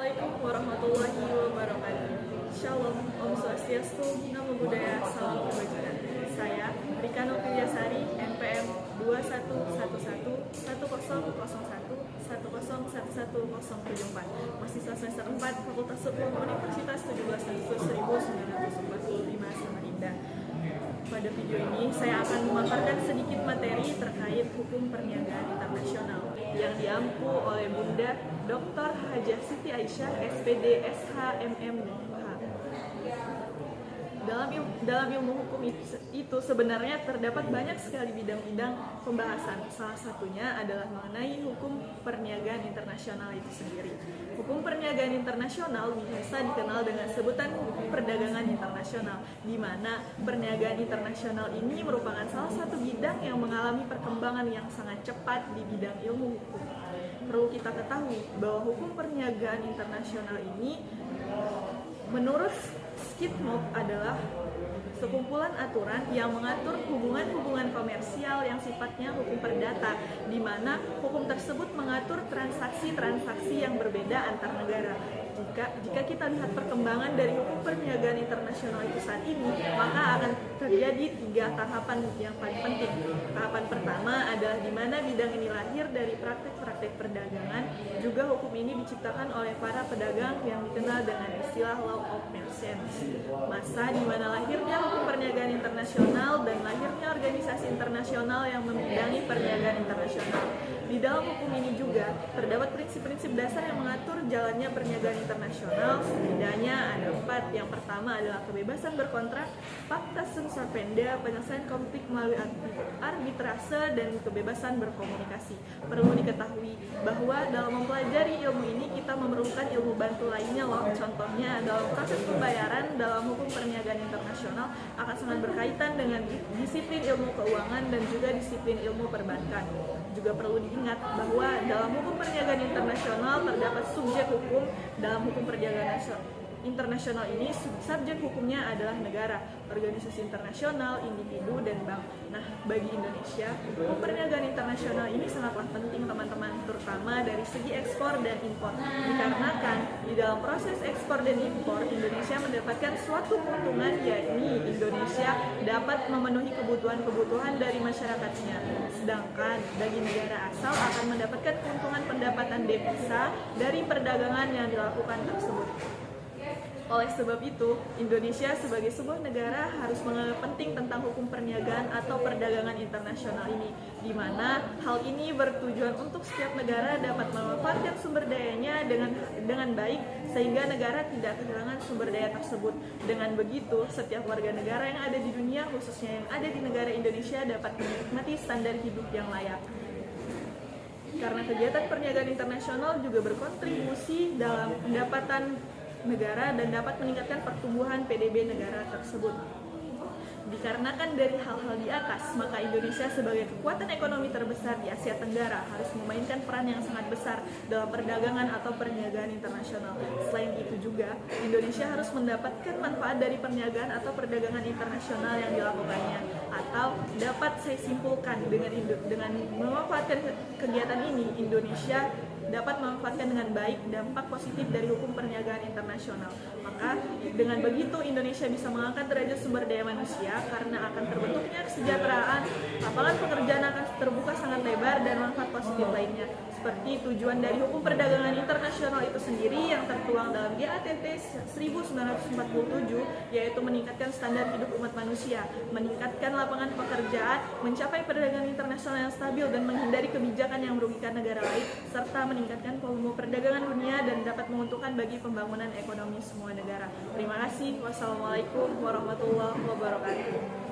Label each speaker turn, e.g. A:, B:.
A: Assalamualaikum warahmatullahi wabarakatuh. Shalom, Om Swastiastu, Namo Buddhaya, Salam Kebajikan. Saya Rika Noviasari, NPM 21011001101174, mahasiswa semester 4 Fakultas Hukum Universitas 17 Agustus 1945 Samarinda. Pada video ini saya akan memaparkan sedikit materi terkait hukum perniagaan internasional yang diampu oleh Bunda Dr. Hajah Siti Aisyah, SPD, SHMM, dan MH. Dalam ilmu hukum itu sebenarnya terdapat banyak sekali bidang-bidang pembahasan. Salah satunya adalah mengenai hukum perniagaan internasional itu sendiri. Hukum perniagaan internasional biasa dikenal dengan sebutan hukum perdagangan internasional, di mana perniagaan internasional ini merupakan salah satu bidang yang mengalami perkembangan yang sangat cepat di bidang ilmu hukum. Perlu kita ketahui bahwa hukum perniagaan internasional ini menurut Skidmore adalah sekumpulan aturan yang mengatur hubungan-hubungan komersial yang sifatnya hukum perdata, di mana hukum tersebut mengatur transaksi-transaksi yang berbeda antar negara. Jika kita lihat perkembangan dari hukum perniagaan internasional itu saat ini, maka akan terjadi 3 tahapan yang paling penting. Tahapan pertama adalah di mana bidang ini lahir dari praktek-praktek perdagangan. Juga hukum ini diciptakan oleh para pedagang yang dikenal dengan istilah law of merchants. Masa di mana lahirnya hukum perniagaan internasional dan lahirnya organisasi internasional yang membidangi perniagaan internasional. Di dalam hukum ini juga terdapat prinsip-prinsip dasar yang mengatur jalannya perniagaan internasional. Setidaknya ada 4. Yang pertama adalah kebebasan berkontrak, fakta sunt serpenda, penyelesaian konflik melalui arbitrase, dan kebebasan berkomunikasi. Perlu diketahui bahwa dalam mempelajari ilmu ini kita memerlukan ilmu bantu lainnya loh. Contohnya dalam proses pembayaran dalam hukum perniagaan internasional akan sangat berkaitan dengan disiplin ilmu keuangan dan juga disiplin ilmu perbankan. Juga perlu diingat bahwa dalam hukum perniagaan internasional terdapat subjek hukum. Dalam hukum perdagangan internasional ini subjek hukumnya adalah negara, organisasi internasional, individu, dan bank. Nah, bagi Indonesia, hukum perniagaan internasional ini sangatlah penting teman-teman, terutama dari segi ekspor dan impor. Dikarenakan di dalam proses ekspor dan impor, Indonesia mendapatkan suatu keuntungan, yakni Indonesia dapat memenuhi kebutuhan-kebutuhan dari masyarakatnya. Sedangkan bagi negara asal akan mendapatkan keuntungan pendapatan devisa dari perdagangan yang dilakukan tersebut. Oleh sebab itu, Indonesia sebagai sebuah negara harus menganggap penting tentang hukum perniagaan atau perdagangan internasional ini, di mana hal ini bertujuan untuk setiap negara dapat memanfaatkan sumber dayanya dengan baik, sehingga negara tidak kehilangan sumber daya tersebut. Dengan begitu, setiap warga negara yang ada di dunia, khususnya yang ada di negara Indonesia, dapat menikmati standar hidup yang layak. Karena kegiatan perniagaan internasional juga berkontribusi dalam pendapatan negara dan dapat meningkatkan pertumbuhan PDB negara tersebut. Dikarenakan dari hal-hal di atas, maka Indonesia sebagai kekuatan ekonomi terbesar di Asia Tenggara harus memainkan peran yang sangat besar dalam perdagangan atau perniagaan internasional. Selain itu juga, Indonesia harus mendapatkan manfaat dari perniagaan atau perdagangan internasional yang dilakukannya. Atau dapat saya simpulkan dengan memanfaatkan kegiatan ini, Indonesia dapat memanfaatkan dengan baik dampak positif dari hukum perniagaan internasional. Maka dengan begitu Indonesia bisa mengangkat derajat sumber daya manusia karena akan terbentuknya kesejahteraan, lapangan pekerjaan akan terbuka sangat lebar, dan manfaat positif lainnya. Seperti tujuan dari hukum perdagangan internasional itu sendiri yang tertuang dalam GATT 1947, yaitu meningkatkan standar hidup umat manusia, meningkatkan lapangan pekerjaan, mencapai perdagangan internasional yang stabil dan menghindari kebijakan yang merugikan negara lain, serta meningkatkan volume perdagangan dunia dan dapat menguntungkan bagi pembangunan ekonomi semua negara. Terima kasih. Wassalamualaikum warahmatullahi wabarakatuh.